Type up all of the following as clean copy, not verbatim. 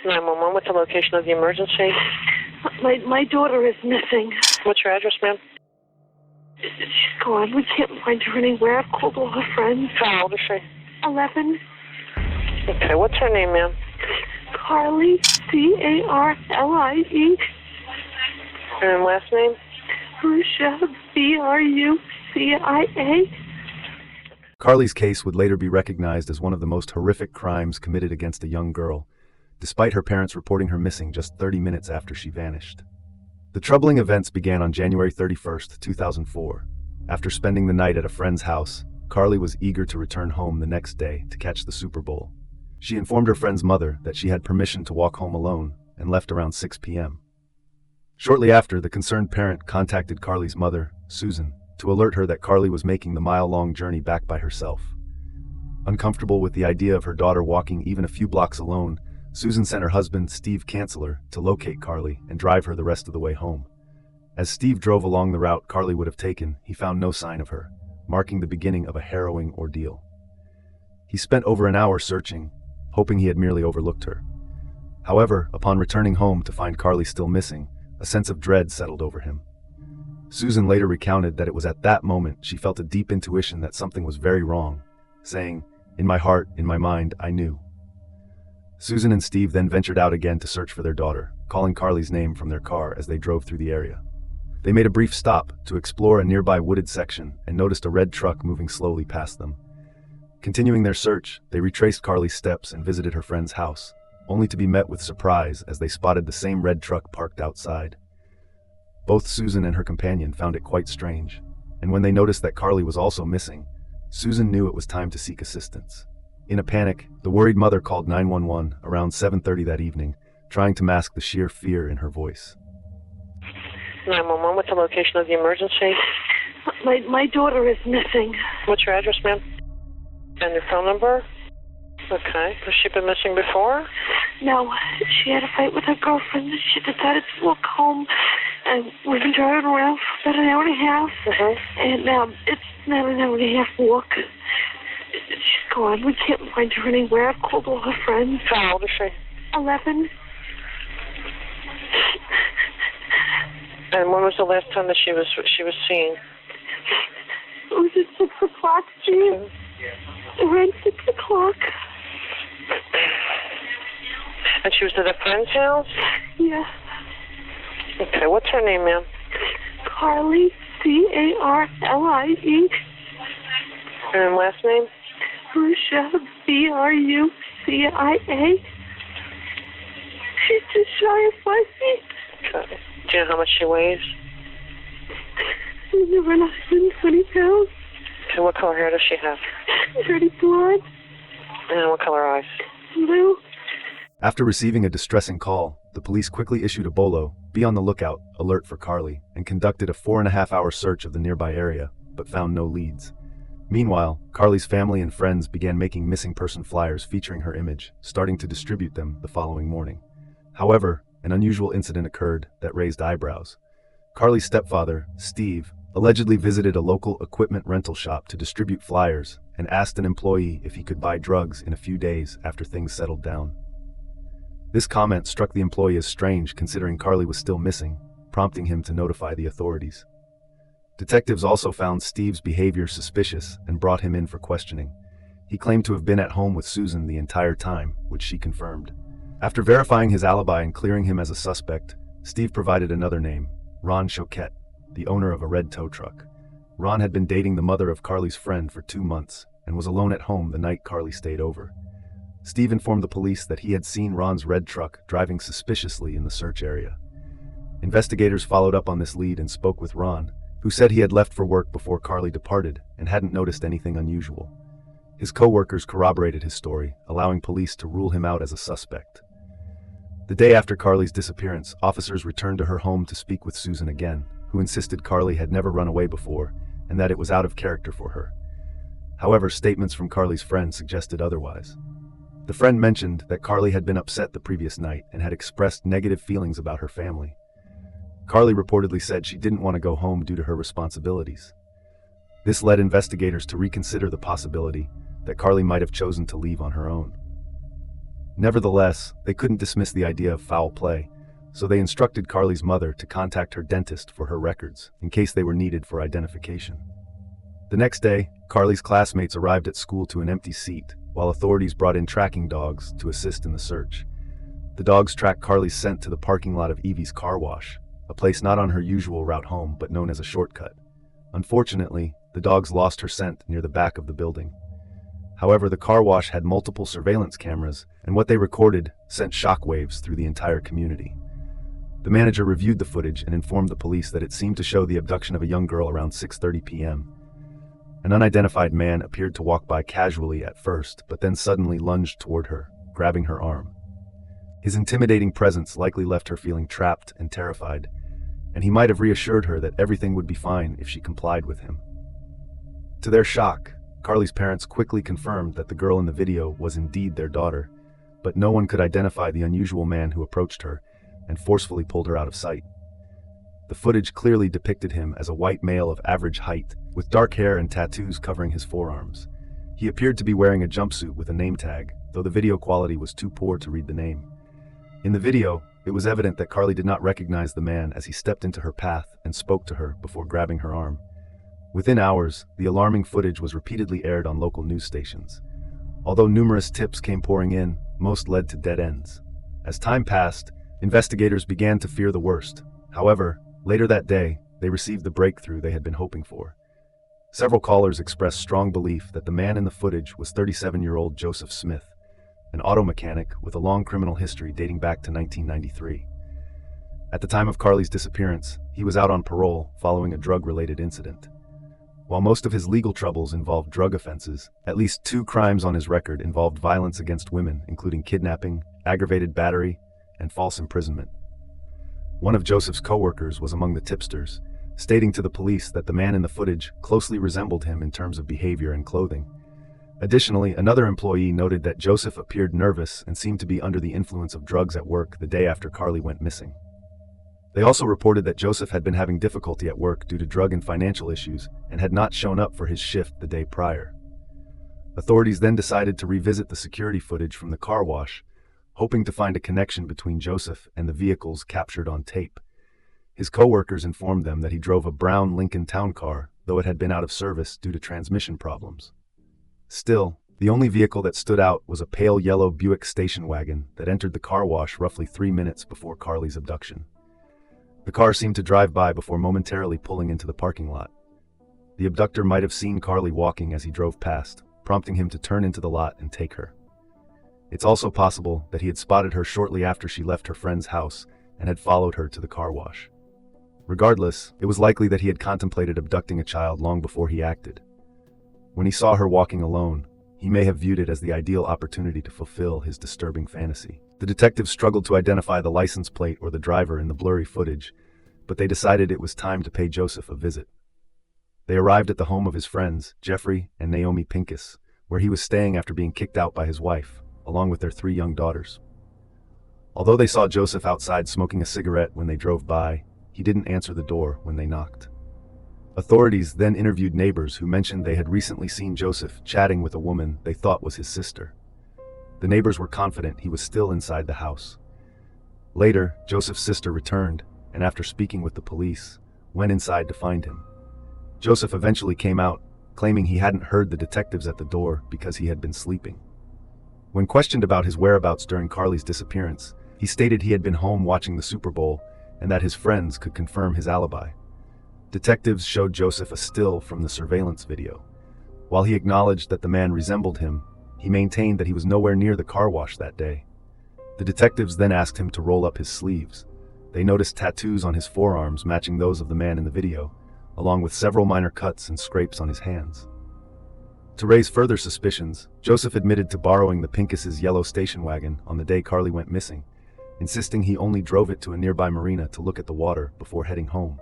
911, what's the location of the emergency? My daughter is missing. What's your address, ma'am? She's gone. We can't find her anywhere. I've called all her friends. How old is she? 11. Okay, what's her name, ma'am? Carlie, Carlie. And last name? Brucia, Brucia. Carlie's case would later be recognized as one of the most horrific crimes committed against a young girl, despite her parents reporting her missing just 30 minutes after she vanished. The troubling events began on January 31st, 2004. After spending the night at a friend's house, Carlie was eager to return home the next day to catch the Super Bowl. She informed her friend's mother that she had permission to walk home alone and left around 6 p.m. Shortly after, the concerned parent contacted Carlie's mother, Susan, to alert her that Carlie was making the mile-long journey back by herself. Uncomfortable with the idea of her daughter walking even a few blocks alone, Susan sent her husband, Steve Kanzler, to locate Carlie and drive her the rest of the way home. As Steve drove along the route Carlie would have taken, he found no sign of her, marking the beginning of a harrowing ordeal. He spent over an hour searching, hoping he had merely overlooked her. However, upon returning home to find Carlie still missing, a sense of dread settled over him. Susan later recounted that it was at that moment she felt a deep intuition that something was very wrong, saying, "In my heart, in my mind, I knew." Susan and Steve then ventured out again to search for their daughter, calling Carlie's name from their car as they drove through the area. They made a brief stop to explore a nearby wooded section and noticed a red truck moving slowly past them. Continuing their search, they retraced Carlie's steps and visited her friend's house, only to be met with surprise as they spotted the same red truck parked outside. Both Susan and her companion found it quite strange, and when they noticed that Carlie was also missing, Susan knew it was time to seek assistance. In a panic, the worried mother called 911 around 7:30 that evening, trying to mask the sheer fear in her voice. 911, what's the location of the emergency? My daughter is missing. What's your address, ma'am? And your phone number? Okay. Has she been missing before? No, she had a fight with her girlfriend. She decided to walk home, and we've been driving around for about an hour and a half. And it's now an hour and a half walk. She's gone. We can't find her anywhere. I've called all her friends. How old is she? 11. And when was the last time that she was seen? It was at 6 o'clock, Steve. Around 6 o'clock. And she was at a friend's house? Yeah. Okay, what's her name, ma'am? Carlie, Carlie. And last name? Brucia, Brucia. She's just shy of 5 feet. Okay. Do you know how much she weighs? She's around 120 pounds. Okay, what color hair does she have? Dirty blonde. And what color eyes? Blue. After receiving a distressing call, the police quickly issued a BOLO, "Be on the lookout," alert for Carlie, and conducted a 4.5-hour search of the nearby area, but found no leads. Meanwhile, Carlie's family and friends began making missing person flyers featuring her image, starting to distribute them the following morning. However, an unusual incident occurred that raised eyebrows. Carlie's stepfather, Steve, allegedly visited a local equipment rental shop to distribute flyers and asked an employee if he could buy drugs in a few days after things settled down. This comment struck the employee as strange considering Carlie was still missing, prompting him to notify the authorities. Detectives also found Steve's behavior suspicious and brought him in for questioning. He claimed to have been at home with Susan the entire time, which she confirmed. After verifying his alibi and clearing him as a suspect, Steve provided another name, Ron Choquette, the owner of a red tow truck. Ron had been dating the mother of Carlie's friend for 2 months and was alone at home the night Carlie stayed over. Steve informed the police that he had seen Ron's red truck driving suspiciously in the search area. Investigators followed up on this lead and spoke with Ron, who said he had left for work before Carlie departed and hadn't noticed anything unusual. His co-workers corroborated his story, allowing police to rule him out as a suspect. The day after Carlie's disappearance, officers returned to her home to speak with Susan again, who insisted Carlie had never run away before and that it was out of character for her. However, statements from Carlie's friend suggested otherwise. The friend mentioned that Carlie had been upset the previous night and had expressed negative feelings about her family. Carlie reportedly said she didn't want to go home due to her responsibilities. This led investigators to reconsider the possibility that Carlie might have chosen to leave on her own. Nevertheless, they couldn't dismiss the idea of foul play, so they instructed Carlie's mother to contact her dentist for her records, in case they were needed for identification. The next day, Carlie's classmates arrived at school to an empty seat, while authorities brought in tracking dogs to assist in the search. The dogs tracked Carlie's scent to the parking lot of Evie's car wash, a place not on her usual route home but known as a shortcut. Unfortunately, the dogs lost her scent near the back of the building. However, the car wash had multiple surveillance cameras, and what they recorded sent shockwaves through the entire community. The manager reviewed the footage and informed the police that it seemed to show the abduction of a young girl around 6:30 p.m. An unidentified man appeared to walk by casually at first, but then suddenly lunged toward her, grabbing her arm. His intimidating presence likely left her feeling trapped and terrified, and he might have reassured her that everything would be fine if she complied with him. To their shock, Carlie's parents quickly confirmed that the girl in the video was indeed their daughter, but no one could identify the unusual man who approached her and forcefully pulled her out of sight. The footage clearly depicted him as a white male of average height, with dark hair and tattoos covering his forearms. He appeared to be wearing a jumpsuit with a name tag, though the video quality was too poor to read the name. In the video, it was evident that Carlie did not recognize the man as he stepped into her path and spoke to her before grabbing her arm. Within hours, the alarming footage was repeatedly aired on local news stations. Although numerous tips came pouring in, most led to dead ends. As time passed, investigators began to fear the worst. However, later that day, they received the breakthrough they had been hoping for. Several callers expressed strong belief that the man in the footage was 37-year-old Joseph Smith, an auto mechanic with a long criminal history dating back to 1993. At the time of Carlie's disappearance, he was out on parole following a drug-related incident. While most of his legal troubles involved drug offenses, at least 2 crimes on his record involved violence against women, including kidnapping, aggravated battery, and false imprisonment. One of Joseph's co-workers was among the tipsters, stating to the police that the man in the footage closely resembled him in terms of behavior and clothing. Additionally, another employee noted that Joseph appeared nervous and seemed to be under the influence of drugs at work the day after Carlie went missing. They also reported that Joseph had been having difficulty at work due to drug and financial issues and had not shown up for his shift the day prior. Authorities then decided to revisit the security footage from the car wash, hoping to find a connection between Joseph and the vehicles captured on tape. His co-workers informed them that he drove a brown Lincoln Town Car, though it had been out of service due to transmission problems. Still, the only vehicle that stood out was a pale yellow Buick station wagon that entered the car wash roughly 3 minutes before Carlie's abduction. The car seemed to drive by before momentarily pulling into the parking lot. The abductor might have seen Carlie walking as he drove past, prompting him to turn into the lot and take her. It's also possible that he had spotted her shortly after she left her friend's house and had followed her to the car wash. Regardless, it was likely that he had contemplated abducting a child long before he acted. When he saw her walking alone, he may have viewed it as the ideal opportunity to fulfill his disturbing fantasy. The detectives struggled to identify the license plate or the driver in the blurry footage, but they decided it was time to pay Joseph a visit. They arrived at the home of his friends, Jeffrey and Naomi Pincus, where he was staying after being kicked out by his wife, along with their 3 young daughters. Although they saw Joseph outside smoking a cigarette when they drove by, he didn't answer the door when they knocked. Authorities then interviewed neighbors who mentioned they had recently seen Joseph chatting with a woman they thought was his sister. The neighbors were confident he was still inside the house. Later, Joseph's sister returned, and after speaking with the police, went inside to find him. Joseph eventually came out, claiming he hadn't heard the detectives at the door because he had been sleeping. When questioned about his whereabouts during Carlie's disappearance, he stated he had been home watching the Super Bowl and that his friends could confirm his alibi. Detectives showed Joseph a still from the surveillance video. While he acknowledged that the man resembled him, he maintained that he was nowhere near the car wash that day. The detectives then asked him to roll up his sleeves. They noticed tattoos on his forearms matching those of the man in the video, along with several minor cuts and scrapes on his hands. To raise further suspicions, Joseph admitted to borrowing the Pincus' yellow station wagon on the day Carlie went missing, insisting he only drove it to a nearby marina to look at the water before heading home.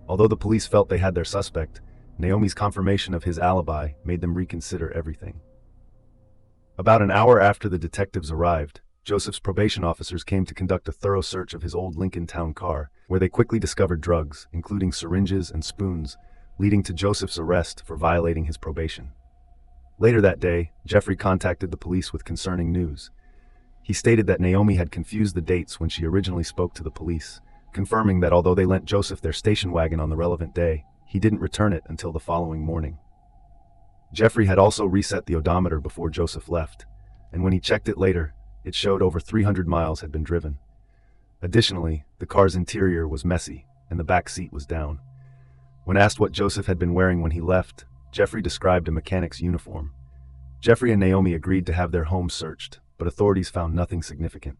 Although the police felt they had their suspect, Naomi's confirmation of his alibi made them reconsider everything. About an hour after the detectives arrived, Joseph's probation officers came to conduct a thorough search of his old Lincoln Town Car, where they quickly discovered drugs, including syringes and spoons, leading to Joseph's arrest for violating his probation. Later that day, Jeffrey contacted the police with concerning news. He stated that Naomi had confused the dates when she originally spoke to the police, confirming that although they lent Joseph their station wagon on the relevant day, he didn't return it until the following morning. Jeffrey had also reset the odometer before Joseph left, and when he checked it later, it showed over 300 miles had been driven. Additionally, the car's interior was messy, and the back seat was down. When asked what Joseph had been wearing when he left, Jeffrey described a mechanic's uniform. Jeffrey and Naomi agreed to have their home searched, but authorities found nothing significant.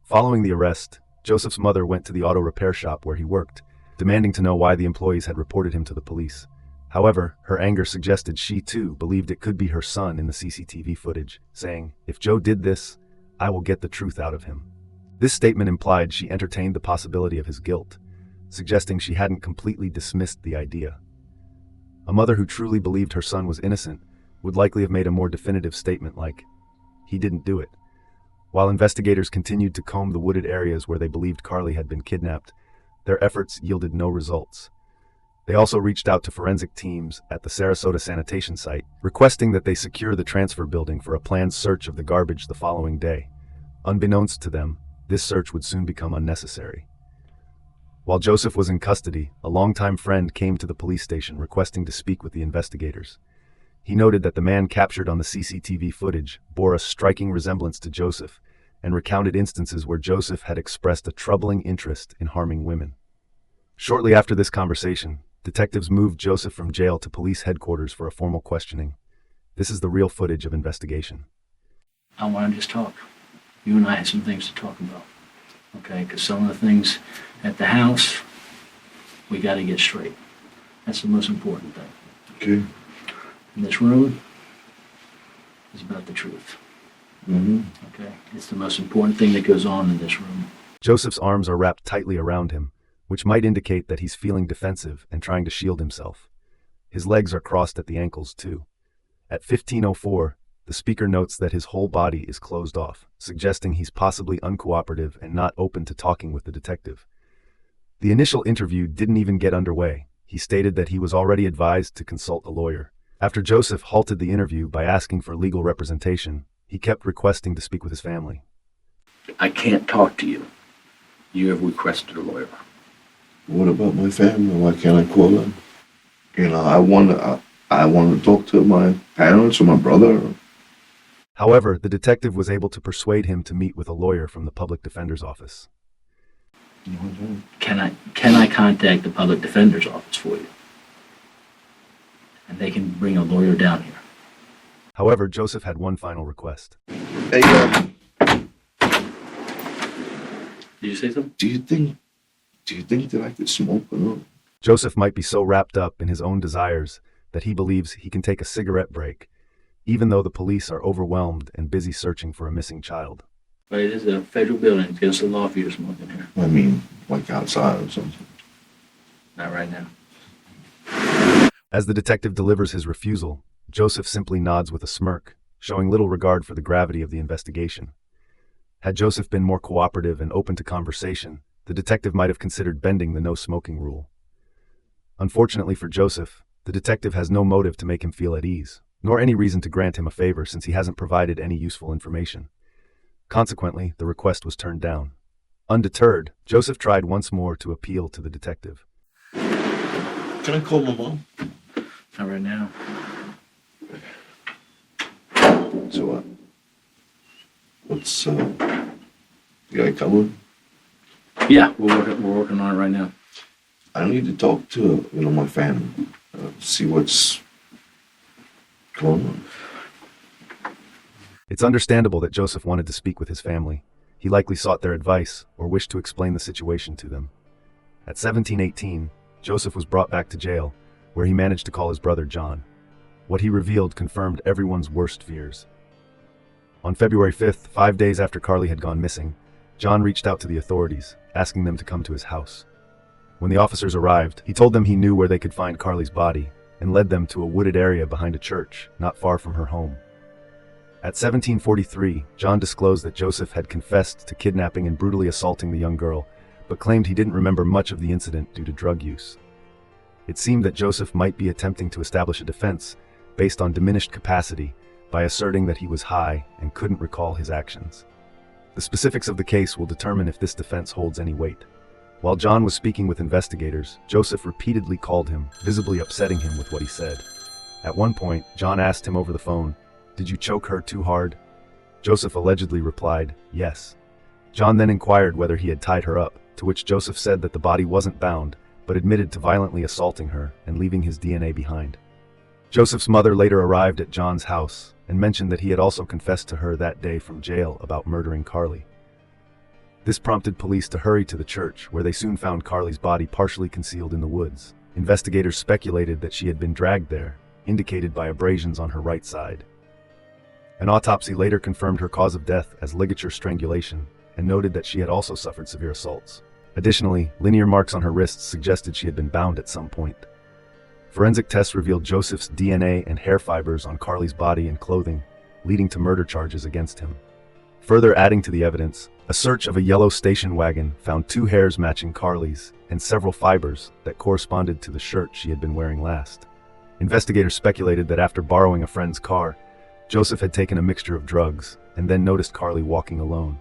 Following the arrest, Joseph's mother went to the auto repair shop where he worked, demanding to know why the employees had reported him to the police. However, her anger suggested she too believed it could be her son in the CCTV footage, saying, "If Joe did this, I will get the truth out of him." This statement implied she entertained the possibility of his guilt, suggesting she hadn't completely dismissed the idea. A mother who truly believed her son was innocent would likely have made a more definitive statement like, "He didn't do it." While investigators continued to comb the wooded areas where they believed Carlie had been kidnapped, their efforts yielded no results. They also reached out to forensic teams at the Sarasota sanitation site, requesting that they secure the transfer building for a planned search of the garbage the following day. Unbeknownst to them, this search would soon become unnecessary. While Joseph was in custody, a longtime friend came to the police station requesting to speak with the investigators. He noted that the man captured on the CCTV footage bore a striking resemblance to Joseph, and recounted instances where Joseph had expressed a troubling interest in harming women. Shortly after this conversation, detectives moved Joseph from jail to police headquarters for a formal questioning. This is the real footage of investigation. I want to just talk. You and I had some things to talk about, okay? Because some of the things at the house, we got to get straight. That's the most important thing. Okay. In this room is about the truth. Mm-hmm. Okay? It's the most important thing that goes on in this room. Joseph's arms are wrapped tightly around him, which might indicate that he's feeling defensive and trying to shield himself. His legs are crossed at the ankles, too. At 15:04, the speaker notes that his whole body is closed off, suggesting he's possibly uncooperative and not open to talking with the detective. The initial interview didn't even get underway. He stated that he was already advised to consult a lawyer. After Joseph halted the interview by asking for legal representation, he kept requesting to speak with his family. I can't talk to you. You have requested a lawyer. What about my family? Why can't I call them? You know, I want to talk to my parents or my brother. However, the detective was able to persuade him to meet with a lawyer from the public defender's office. Can I contact the public defender's office for you? And they can bring a lawyer down here. However, Joseph had one final request. Hey, Did you say something? do you think that I could smoke or not? Joseph might be so wrapped up in his own desires that he believes he can take a cigarette break, even though the police are overwhelmed and busy searching for a missing child. But it is a federal building. It's against the law for you to smoke in here. I mean, like outside or something. Not right now. As the detective delivers his refusal, Joseph simply nods with a smirk, showing little regard for the gravity of the investigation. Had Joseph been more cooperative and open to conversation, the detective might have considered bending the no-smoking rule. Unfortunately for Joseph, the detective has no motive to make him feel at ease, nor any reason to grant him a favor since he hasn't provided any useful information. Consequently, the request was turned down. Undeterred, Joseph tried once more to appeal to the detective. Can I call my mom? Not right now. So what? What's you got it coming? Yeah, we're working on it right now. I need to talk to my family, see what's going on. It's understandable that Joseph wanted to speak with his family. He likely sought their advice or wished to explain the situation to them. At 17:18, Joseph was brought back to jail, where he managed to call his brother John. What he revealed confirmed everyone's worst fears. On February 5th, 5 days after Carlie had gone missing, John reached out to the authorities, asking them to come to his house. When the officers arrived, he told them he knew where they could find Carlie's body, and led them to a wooded area behind a church, not far from her home. At 17:43, John disclosed that Joseph had confessed to kidnapping and brutally assaulting the young girl, but claimed he didn't remember much of the incident due to drug use. It seemed that Joseph might be attempting to establish a defense based on diminished capacity by asserting that he was high and couldn't recall his actions. The specifics of the case will determine if this defense holds any weight. While John was speaking with investigators, Joseph repeatedly called him, visibly upsetting him with what he said. At one point, John asked him over the phone, "Did you choke her too hard?" Joseph allegedly replied, "Yes." John then inquired whether he had tied her up, to which Joseph said that the body wasn't bound, but admitted to violently assaulting her and leaving his DNA behind. Joseph's mother later arrived at John's house and mentioned that he had also confessed to her that day from jail about murdering Carlie. This prompted police to hurry to the church, where they soon found Carlie's body partially concealed in the woods. Investigators speculated that she had been dragged there, indicated by abrasions on her right side. An autopsy later confirmed her cause of death as ligature strangulation and noted that she had also suffered severe assaults. Additionally, linear marks on her wrists suggested she had been bound at some point. Forensic tests revealed Joseph's DNA and hair fibers on Carlie's body and clothing, leading to murder charges against him. Further adding to the evidence, a search of a yellow station wagon found 2 hairs matching Carlie's and several fibers that corresponded to the shirt she had been wearing last. Investigators speculated that after borrowing a friend's car, Joseph had taken a mixture of drugs and then noticed Carlie walking alone.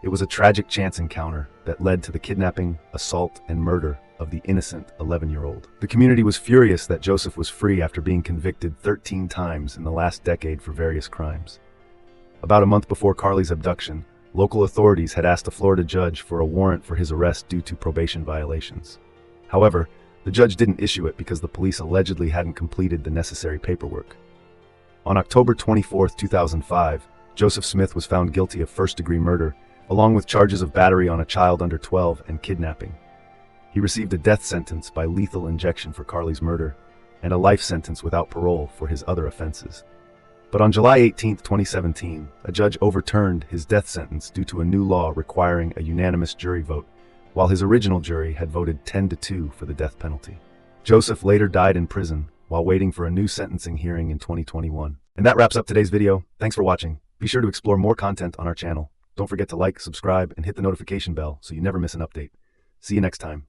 It was a tragic chance encounter that led to the kidnapping, assault, and murder of the innocent 11-year-old. The community was furious that Joseph was free after being convicted 13 times in the last decade for various crimes. About a month before Carlie's abduction, local authorities had asked a Florida judge for a warrant for his arrest due to probation violations. However, the judge didn't issue it because the police allegedly hadn't completed the necessary paperwork. On October 24, 2005, Joseph Smith was found guilty of first-degree murder, along with charges of battery on a child under 12 and kidnapping. He received a death sentence by lethal injection for Carlie's murder, and a life sentence without parole for his other offenses. But on July 18, 2017, a judge overturned his death sentence due to a new law requiring a unanimous jury vote, while his original jury had voted 10-2 for the death penalty. Joseph later died in prison while waiting for a new sentencing hearing in 2021. And that wraps up today's video. Thanks for watching. Be sure to explore more content on our channel. Don't forget to like, subscribe, and hit the notification bell so you never miss an update. See you next time.